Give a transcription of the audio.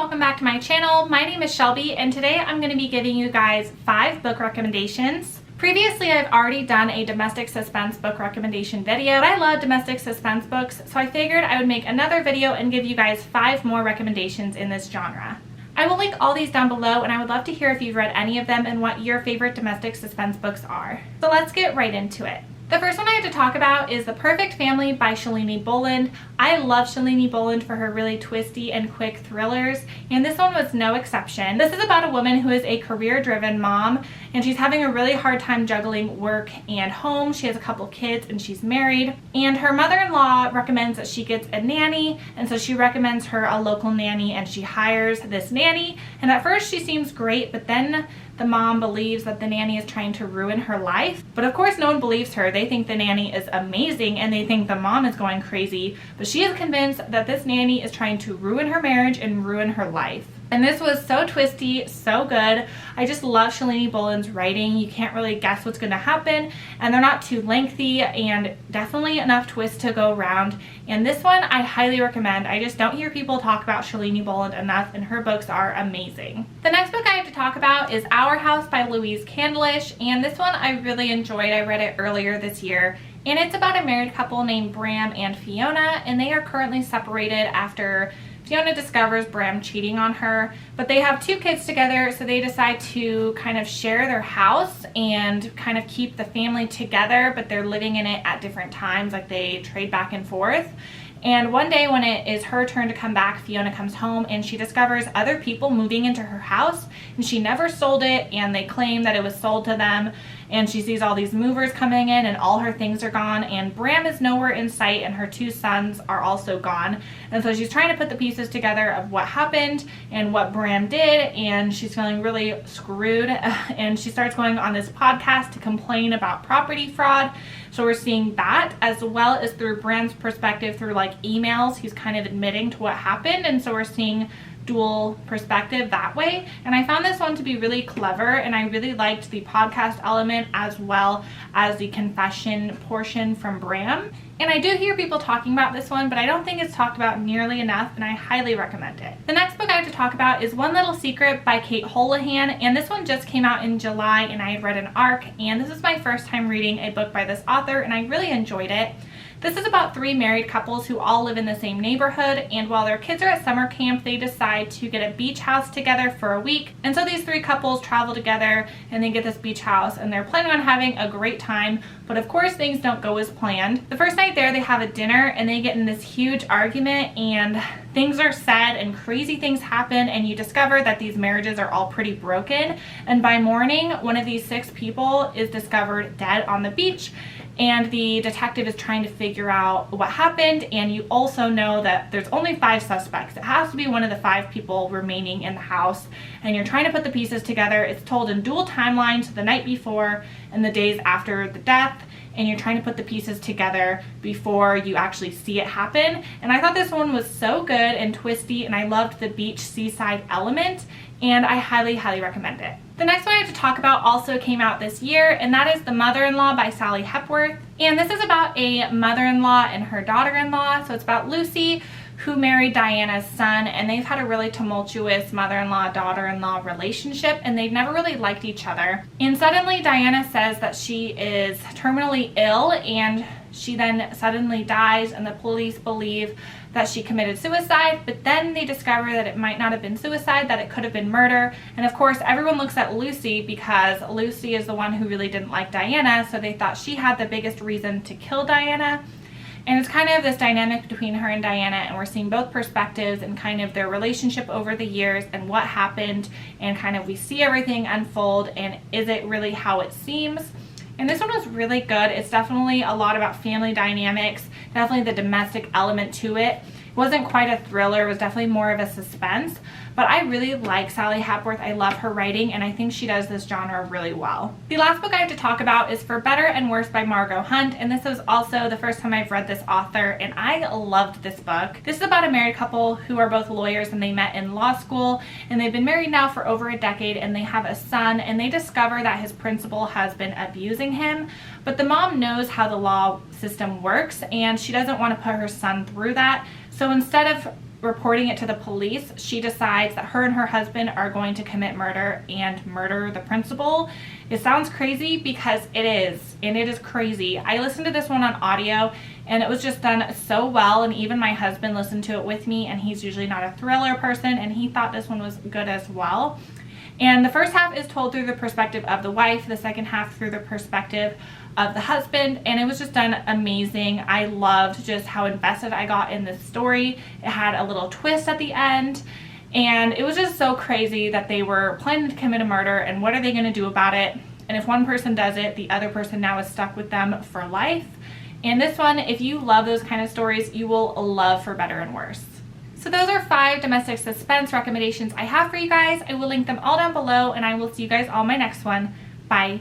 welcome back to my channel. My name is Shelby and today I'm going to be giving you guys 5 book recommendations. Previously, I've already done a domestic suspense book recommendation video. I love domestic suspense books, so I figured I would make another video and give you guys 5 more recommendations in this genre. I will link all these down below and I would love to hear if you've read any of them and what your favorite domestic suspense books are. So let's get right into it. The first one I have to talk about is The Perfect Family by Shalini Boland. I love Shalini Boland for her really twisty and quick thrillers, and this one was no exception. This is about a woman who is a career-driven mom, and she's having a really hard time juggling work and home. She has a couple kids and she's married, and her mother-in-law recommends that she gets a nanny, and so she recommends her a local nanny and she hires this nanny. And at first she seems great, but then the mom believes that the nanny is trying to ruin her life. But of course no one believes her. They think the nanny is amazing and they think the mom is going crazy. But she is convinced that this nanny is trying to ruin her marriage and ruin her life. And this was so twisty, so good. I just love Shalini Boland's writing. You can't really guess what's going to happen, and they're not too lengthy, and definitely enough twists to go around. And this one I highly recommend. I just don't hear people talk about Shalini Boland enough, and her books are amazing. The next book I have to talk about is Our House by Louise Candlish, and this one I really enjoyed. I read it earlier this year. And it's about a married couple named Bram and Fiona, and they are currently separated after Fiona discovers Bram cheating on her, but they have 2 kids together, so they decide to kind of share their house and kind of keep the family together, but they're living in it at different times, like they trade back and forth. And one day when it is her turn to come back, Fiona comes home and she discovers other people moving into her house, and she never sold it, and they claim that it was sold to them. And she sees all these movers coming in and all her things are gone, and Bram is nowhere in sight, and her 2 sons are also gone. And so she's trying to put the pieces together of what happened and what Bram did, and she's feeling really screwed. And she starts going on this podcast to complain about property fraud. So we're seeing that, as well as through Bram's perspective through like emails. He's kind of admitting to what happened, and so we're seeing dual perspective that way. And I found this one to be really clever, and I really liked the podcast element as well as the confession portion from Bram. And I do hear people talking about this one, but I don't think it's talked about nearly enough, and I highly recommend it. The next book I have to talk about is One Little Secret by Kate Houlihan, and this one just came out in July, and I had read an arc, and this is my first time reading a book by this author, and I really enjoyed it. This is about 3 married couples who all live in the same neighborhood, and while their kids are at summer camp, they decide to get a beach house together for a week. And so these 3 couples travel together and they get this beach house, and they're planning on having a great time, but of course things don't go as planned. The first night there, they have a dinner and they get in this huge argument, and things are said and crazy things happen, and you discover that these marriages are all pretty broken. And by morning, one of these 6 people is discovered dead on the beach, and the detective is trying to figure out what happened. And you also know that there's only 5 suspects. It has to be one of the 5 people remaining in the house, and you're trying to put the pieces together. It's told in dual timelines, the night before and the days after the death, and you're trying to put the pieces together before you actually see it happen. And I thought this one was so good and twisty, and I loved the beach seaside element, and I highly recommend it. The next one I have to talk about also came out this year, and that is The Mother-in-Law by Sally Hepworth. And this is about a mother-in-law and her daughter-in-law. So it's about Lucy, who married Diana's son, and they've had a really tumultuous mother-in-law, daughter-in-law relationship, and they've never really liked each other. And suddenly Diana says that she is terminally ill, and she then suddenly dies, and the police believe that she committed suicide, but then they discover that it might not have been suicide, that it could have been murder. And of course everyone looks at Lucy because Lucy is the one who really didn't like Diana, so they thought she had the biggest reason to kill Diana. And it's kind of this dynamic between her and Diana, and we're seeing both perspectives and kind of their relationship over the years and what happened, and kind of we see everything unfold, and is it really how it seems? And this one was really good. It's definitely a lot about family dynamics, definitely the domestic element to it. It wasn't quite a thriller, it was definitely more of a suspense, but I really like Sally Hepworth. I love her writing, and I think she does this genre really well. The last book I have to talk about is For Better and Worse by Margot Hunt, and this was also the first time I've read this author, and I loved this book. This is about a married couple who are both lawyers, and they met in law school, and they've been married now for over a decade, and they have a son, and they discover that his principal has been abusing him, but the mom knows how the law system works, and she doesn't want to put her son through that. So instead of reporting it to the police, she decides that her and her husband are going to commit murder and murder the principal. It sounds crazy because it is, and it is crazy. I listened to this one on audio and it was just done so well, and even my husband listened to it with me, and he's usually not a thriller person, and he thought this one was good as well. And the first half is told through the perspective of the wife, the second half through the perspective of the husband, and it was just done amazing. I loved just how invested I got in this story. It had a little twist at the end, and it was just so crazy that they were planning to commit a murder, and what are they going to do about it? And if one person does it, the other person now is stuck with them for life. And this one, if you love those kind of stories, you will love For Better and Worse. So those are 5 domestic suspense recommendations I have for you guys. I will link them all down below, and I will see you guys on my next one. Bye.